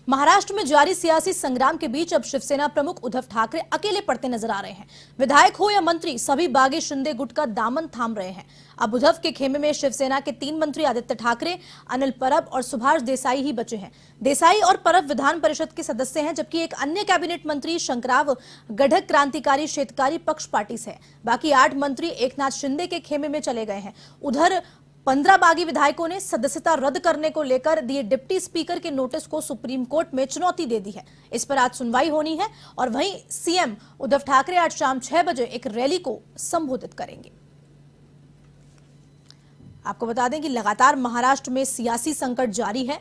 महाराष्ट्र में जारी सियासी संग्राम के बीच अब शिवसेना प्रमुख उद्धव ठाकरे अकेले पड़ते नजर आ रहे हैं। विधायक हो या मंत्री, सभी बागी शिंदे गुट का दामन थाम रहे हैं। अब उद्धव के खेमे में शिवसेना के 3 मंत्री आदित्य ठाकरे, अनिल परब और सुभाष देसाई ही बचे हैं। देसाई और परब विधान परिषद के सदस्य हैं, जबकि एक अन्य कैबिनेट मंत्री शंकरराव गढ़ क्रांतिकारी शेतकारी पक्ष पार्टी से है। बाकी 8 मंत्री एकनाथ शिंदे के खेमे में चले गए हैं। उधर 15 बागी विधायकों ने सदस्यता रद्द करने को लेकर दिए डिप्टी स्पीकर के नोटिस को सुप्रीम कोर्ट में चुनौती दे दी है। इस पर आज सुनवाई होनी है और वहीं सीएम उद्धव ठाकरे आज शाम 6 बजे एक रैली को संबोधित करेंगे। आपको बता दें कि लगातार महाराष्ट्र में सियासी संकट जारी है।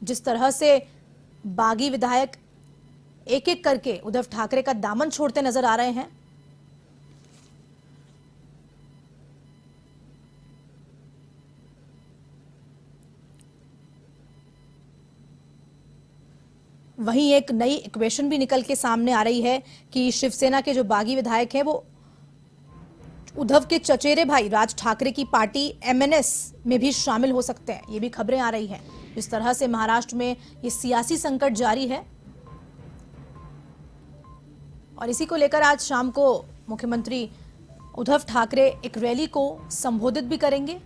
जिस तरह से बागी विधायक एक एक करके उद्धव ठाकरे का दामन छोड़ते नजर आ रहे हैं, वहीं एक नई इक्वेशन भी निकल के सामने आ रही है कि शिवसेना के जो बागी विधायक हैं वो उद्धव के चचेरे भाई राज ठाकरे की पार्टी एमएनएस में भी शामिल हो सकते हैं। ये भी खबरें आ रही हैं। जिस तरह से महाराष्ट्र में ये सियासी संकट जारी है और इसी को लेकर आज शाम को मुख्यमंत्री उद्धव ठाकरे एक रैली को संबोधित भी करेंगे।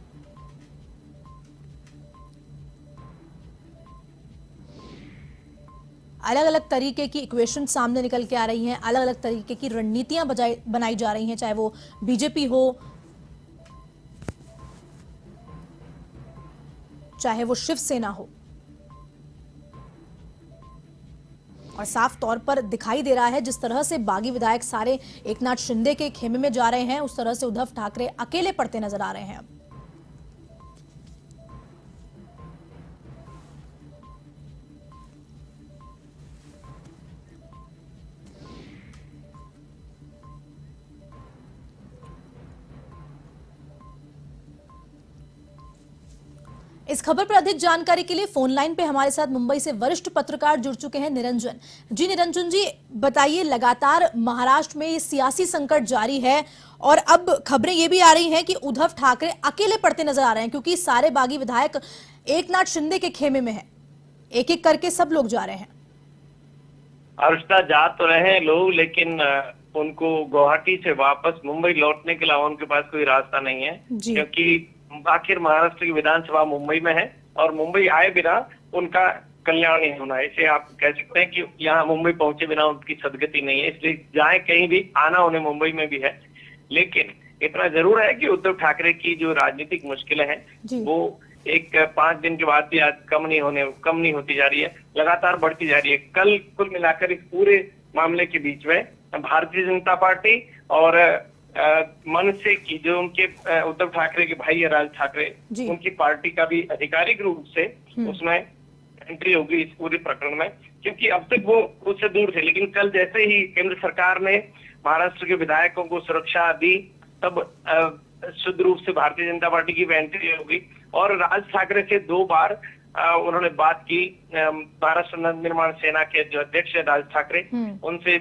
अलग अलग तरीके की इक्वेशन सामने निकल के आ रही हैं, अलग अलग तरीके की रणनीतियां बनाई जा रही हैं, चाहे वो बीजेपी हो, चाहे वो शिवसेना हो। और साफ तौर पर दिखाई दे रहा है जिस तरह से बागी विधायक सारे एकनाथ शिंदे के खेमे में जा रहे हैं, उस तरह से उद्धव ठाकरे अकेले पड़ते नजर आ रहे हैं। अब इस खबर पर अधिक जानकारी के लिए फोन लाइन पे हमारे साथ मुंबई से वरिष्ठ पत्रकार जुड़ चुके हैं निरंजन जी। निरंजन जी, बताइए, लगातार महाराष्ट्र में ये सियासी संकट जारी है और अब खबरें ये भी आ रही हैं कि उद्धव ठाकरे अकेले पड़ते नजर आ रहे हैं, क्योंकि सारे बागी विधायक एकनाथ शिंदे के खेमे में है। एक एक करके सब लोग जा रहे हैं। अर्षदा, जा तो रहे हैं लोग, लेकिन उनको गुवाहाटी से वापस मुंबई लौटने के अलावा उनके पास कोई रास्ता नहीं है, क्योंकि आखिर महाराष्ट्र की विधानसभा मुंबई में है और मुंबई आए बिना उनका कल्याण नहीं होना है। इसे आप कह सकते हैं कि यहाँ मुंबई पहुंचे बिना उनकी सदगति नहीं है, इसलिए जाए कहीं भी, आना उन्हें मुंबई में भी है। लेकिन इतना जरूर है कि उद्धव ठाकरे की जो राजनीतिक मुश्किलें हैं वो एक 5 दिन के बाद भी आज कम नहीं होती जा रही है, लगातार बढ़ती जा रही है। कल कुल मिलाकर इस पूरे मामले के बीच में भारतीय जनता पार्टी और मनसे की, जो उनके उद्धव ठाकरे के भाई है राज ठाकरे, उनकी पार्टी का भी आधिकारिक रूप से उसमें एंट्री होगी इस पूरे प्रकरण में, क्योंकि अब तक वो उससे दूर थे। लेकिन कल जैसे ही केंद्र सरकार ने महाराष्ट्र के विधायकों को सुरक्षा दी, तब शुद्ध रूप से भारतीय जनता पार्टी की एंट्री होगी। और राज ठाकरे से 2 बार उन्होंने बात की। महाराष्ट्र नवनिर्माण सेना के जो अध्यक्ष है राज ठाकरे, उनसे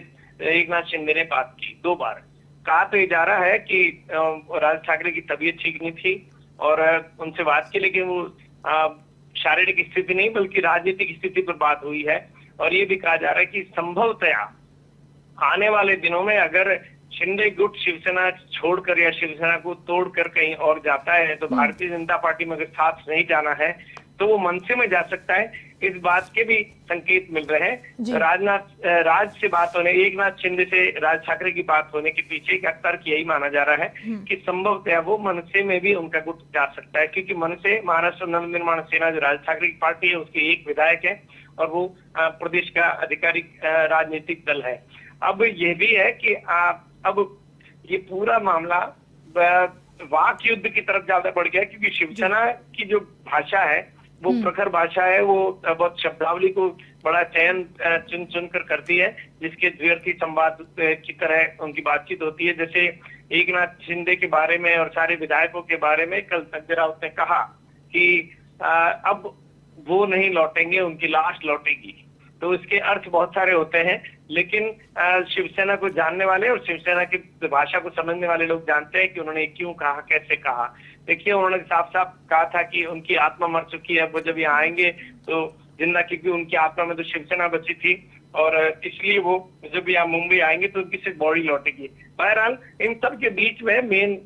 एकनाथ शिंदे ने बात की 2 बार। कहा तो ये जा रहा है कि राज ठाकरे की तबीयत ठीक नहीं थी और उनसे बात की, लेकिन वो शारीरिक स्थिति नहीं बल्कि राजनीतिक स्थिति पर बात हुई है। और ये भी कहा जा रहा है कि संभवतया आने वाले दिनों में अगर शिंदे गुट शिवसेना छोड़कर या शिवसेना को तोड़कर कहीं और जाता है, तो भारतीय जनता पार्टी में अगर साथ नहीं जाना है तो वो मनसे में जा सकता है। इस बात के भी संकेत मिल रहे हैं। राज से बात होने, एकनाथ शिंदे से राज ठाकरे की बात होने के पीछे का तर्क यही माना जा रहा है कि संभवतः वो मनसे में भी उनका गुट जा सकता है, क्योंकि मनसे महाराष्ट्र नवनिर्माण सेना जो राज ठाकरे की पार्टी है उसके एक विधायक है और वो प्रदेश का आधिकारिक राजनीतिक दल है। अब ये भी है कि अब ये पूरा मामला वाक युद्ध की तरफ ज्यादा बढ़ गया, क्योंकि शिवसेना की जो भाषा है वो प्रखर भाषा है, वो बहुत शब्दावली को बड़ा चयन चुन कर करती है, जिसके द्व्यर्थी संवाद की तरह उनकी बातचीत होती है। जैसे एकनाथ शिंदे के बारे में और सारे विधायकों के बारे में कल संजय राउत ने कहा कि अब वो नहीं लौटेंगे, उनकी लाश लौटेगी। तो इसके अर्थ बहुत सारे होते हैं, लेकिन शिवसेना को जानने वाले और शिवसेना की भाषा को समझने वाले लोग जानते हैं कि उन्होंने क्यों कहा, कैसे कहा। देखिए, उन्होंने साफ साफ कहा था कि उनकी आत्मा मर चुकी है, वो जब यहाँ आएंगे तो जिंदा, क्योंकि उनकी आत्मा में तो शिवसेना बची थी और इसलिए वो जब यहाँ मुंबई आएंगे तो उनकी सिर्फ बॉडी लौटेगी। बहरहाल इन सब के बीच में मेन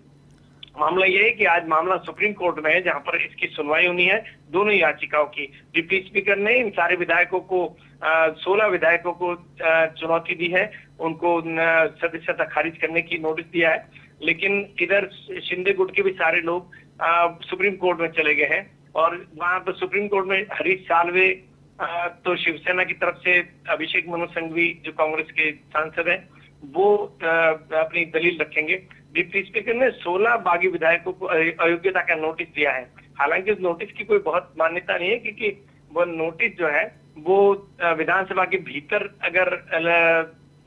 मामला यह है कि आज मामला सुप्रीम कोर्ट में है, जहां पर इसकी सुनवाई होनी है दोनों याचिकाओं की। डिप्टी स्पीकर ने इन सारे विधायकों को 16 विधायकों को चुनौती दी है, उनको सदस्यता खारिज करने की नोटिस दिया है, लेकिन इधर शिंदे गुट के भी सारे लोग सुप्रीम कोर्ट में चले गए हैं और वहां पर सुप्रीम कोर्ट में हरीश साल्वे तो शिवसेना की तरफ से, अभिषेक मनु सिंघवी जो कांग्रेस के सांसद हैं वो अपनी दलील रखेंगे। डिप्टी स्पीकर ने 16 बागी विधायकों को अयोग्यता का नोटिस दिया है। हालांकि उस नोटिस की कोई बहुत मान्यता नहीं है, क्योंकि वो नोटिस जो है वो विधानसभा के भीतर अगर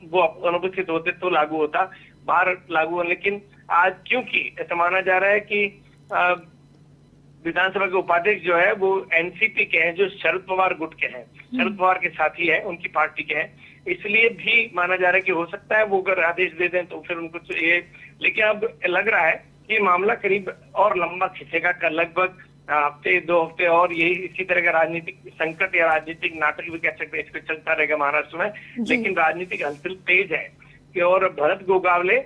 वो अनुपस्थित होते तो लागू होता, बाहर लागू हो। लेकिन आज क्योंकि ऐसा माना जा रहा है कि विधानसभा के उपाध्यक्ष जो है वो एनसीपी के हैं, जो शरद पवार गुट के हैं, शरद पवार के साथी है, उनकी पार्टी के हैं, इसलिए भी माना जा रहा है कि हो सकता है वो अगर आदेश दे दें तो फिर उनको चाहिए। लेकिन अब लग रहा है कि मामला करीब और लंबा खिंचेगा, लगभग हफ्ते 2 हफ्ते और यही इसी तरह का राजनीतिक संकट या राजनीतिक नाटक भी कह सकते हैं, इसको चलता रहेगा महाराष्ट्र में। लेकिन राजनीतिक हलचल तेज है कि और भरत गोगावले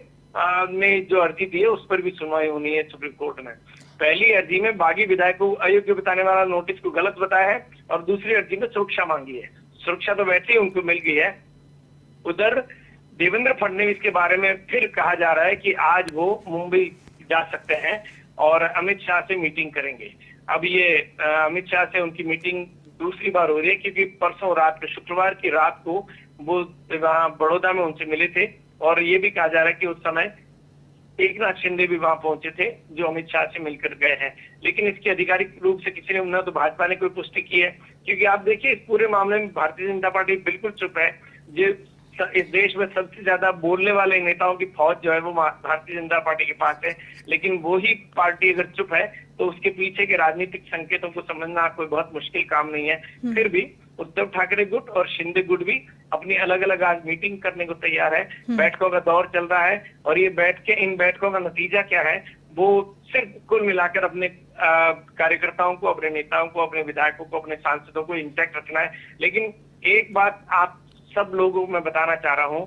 ने जो अर्जी दी है उस पर भी सुनवाई होनी है सुप्रीम कोर्ट में। पहली अर्जी में बागी विधायकों को अयोग्य बताने वाला नोटिस को गलत बताया है और दूसरी अर्जी में सुरक्षा मांगी है। सुरक्षा तो वैसे ही उनको मिल गई है। उधर देवेंद्र फडणवीस के बारे में फिर कहा जा रहा है कि आज वो मुंबई जा सकते हैं और अमित शाह से मीटिंग करेंगे। अब ये अमित शाह से उनकी मीटिंग दूसरी बार हो रही है, क्योंकि परसों रात को, शुक्रवार की रात को वो वहां बड़ौदा में उनसे मिले थे और ये भी कहा जा रहा है कि उस समय एकनाथ शिंदे भी वहां पहुंचे थे, जो अमित शाह से मिलकर गए हैं। लेकिन इसकी आधिकारिक रूप से किसी ने, न तो भाजपा ने कोई पुष्टि की है, क्योंकि आप देखिए इस पूरे मामले में भारतीय जनता पार्टी बिल्कुल चुप है। इस देश में सबसे ज्यादा बोलने वाले नेताओं की फौज जो है वो भारतीय जनता पार्टी के पास है, लेकिन वो ही पार्टी अगर चुप है तो उसके पीछे के राजनीतिक संकेतों को समझना कोई बहुत मुश्किल काम नहीं है। फिर भी उद्धव ठाकरे गुट और शिंदे गुट भी अपनी अलग अलग आज मीटिंग करने को तैयार है। बैठकों का दौर चल रहा है और ये इन बैठकों का नतीजा क्या है, वो सिर्फ कुल मिलाकर अपने कार्यकर्ताओं को, अपने नेताओं को, अपने विधायकों को, अपने सांसदों को इंटैक्ट रखना है। लेकिन एक बात आप सब लोगों को मैं बताना चाह रहा हूं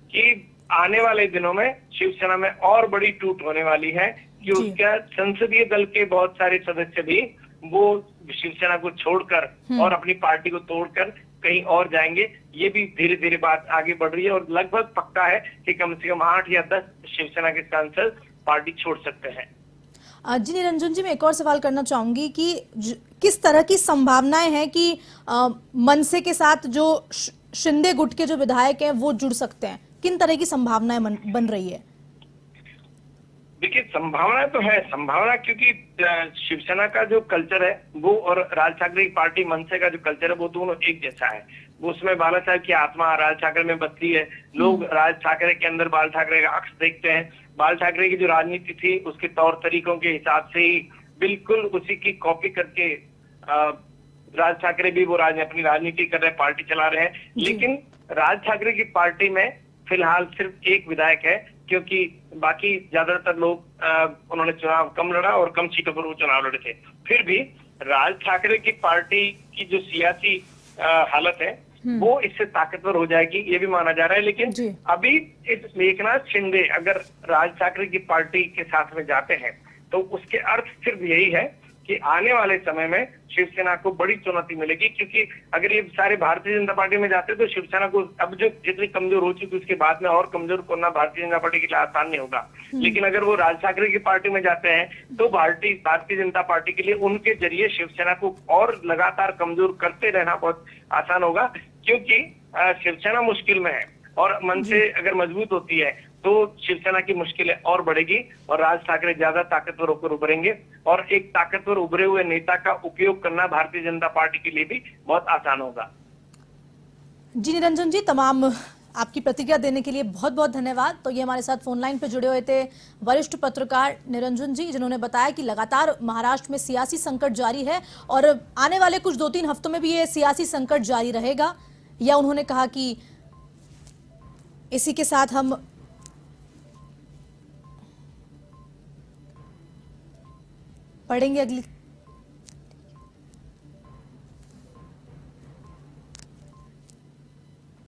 कि आने वाले दिनों में शिवसेना में और बड़ी टूट होने वाली है, कि उसका संसदीय दल के बहुत सारे सदस्य भी वो शिवसेना को छोड़कर और अपनी पार्टी को तोड़कर कहीं और जाएंगे। ये भी धीरे धीरे बात आगे बढ़ रही है और लगभग पक्का है कि कम से कम 8 या 10 शिवसेना के सांसद पार्टी छोड़ सकते हैं। जी निरंजन जी, मैं एक और सवाल करना चाहूंगी कि किस तरह की संभावनाएं हैं कि मनसे के साथ जो शिंदे गुट के जो विधायक हैं वो जुड़ सकते हैं? किन तरह की संभावनाएं बन रही है? देखिए संभावना तो है, संभावना क्योंकि शिवसेना का जो कल्चर है वो और राज ठाकरे की पार्टी मनसे का जो कल्चर है वो दोनों एक जैसा है। वो उसमें बाला साहब की आत्मा राज ठाकरे में बसती है। लोग राज ठाकरे के अंदर बाल ठाकरे का अक्स देखते हैं। बाल ठाकरे की जो राजनीति थी उसके तौर तरीकों के हिसाब से ही बिल्कुल उसी की कॉपी करके राज ठाकरे भी वो अपनी राजनीति कर रहे हैं, पार्टी चला रहे हैं। लेकिन राज ठाकरे की पार्टी में फिलहाल सिर्फ एक विधायक है, क्योंकि बाकी ज्यादातर लोग उन्होंने चुनाव कम लड़ा और कम सीटों पर वो चुनाव लड़े थे। फिर भी राज ठाकरे की पार्टी की जो सियासी हालत है वो इससे ताकतवर हो जाएगी, ये भी माना जा रहा है। लेकिन अभी इस एकनाथ शिंदे अगर राज ठाकरे की पार्टी के साथ में जाते हैं तो उसके अर्थ सिर्फ यही है कि आने वाले समय में शिवसेना को बड़ी चुनौती मिलेगी, क्योंकि अगर ये सारे भारतीय जनता पार्टी में जाते तो शिवसेना को अब जो जितनी कमजोर हो चुकी उसके बाद में और कमजोर करना भारतीय जनता पार्टी के लिए आसान नहीं होगा। लेकिन अगर वो राज ठाकरे की पार्टी में जाते हैं तो भारतीय जनता पार्टी के लिए उनके जरिए शिवसेना को और लगातार कमजोर करते रहना बहुत आसान होगा, क्योंकि शिवसेना मुश्किल में है और मन से अगर मजबूत होती है तो शिवसेना की मुश्किलें और बढ़ेगी और राज ठाकरे ज्यादा ताकतवर होकर उभरेंगे और एक ताकतवर उभरे हुए नेता का उपयोग करना भारतीय जनता पार्टी के लिए भी बहुत आसान होगा। जी निरंजन जी, तमाम आपकी प्रतिक्रिया देने के लिए बहुत बहुत धन्यवाद। तो ये हमारे साथ फोन लाइन पे जुड़े हुए थे वरिष्ठ पत्रकार निरंजन जी, जिन्होंने बताया कि लगातार महाराष्ट्र में सियासी संकट जारी है और आने वाले कुछ 2-3 हफ्तों में भी ये सियासी संकट जारी रहेगा। या उन्होंने कहा कि इसी के साथ हम पढ़ेंगे अगली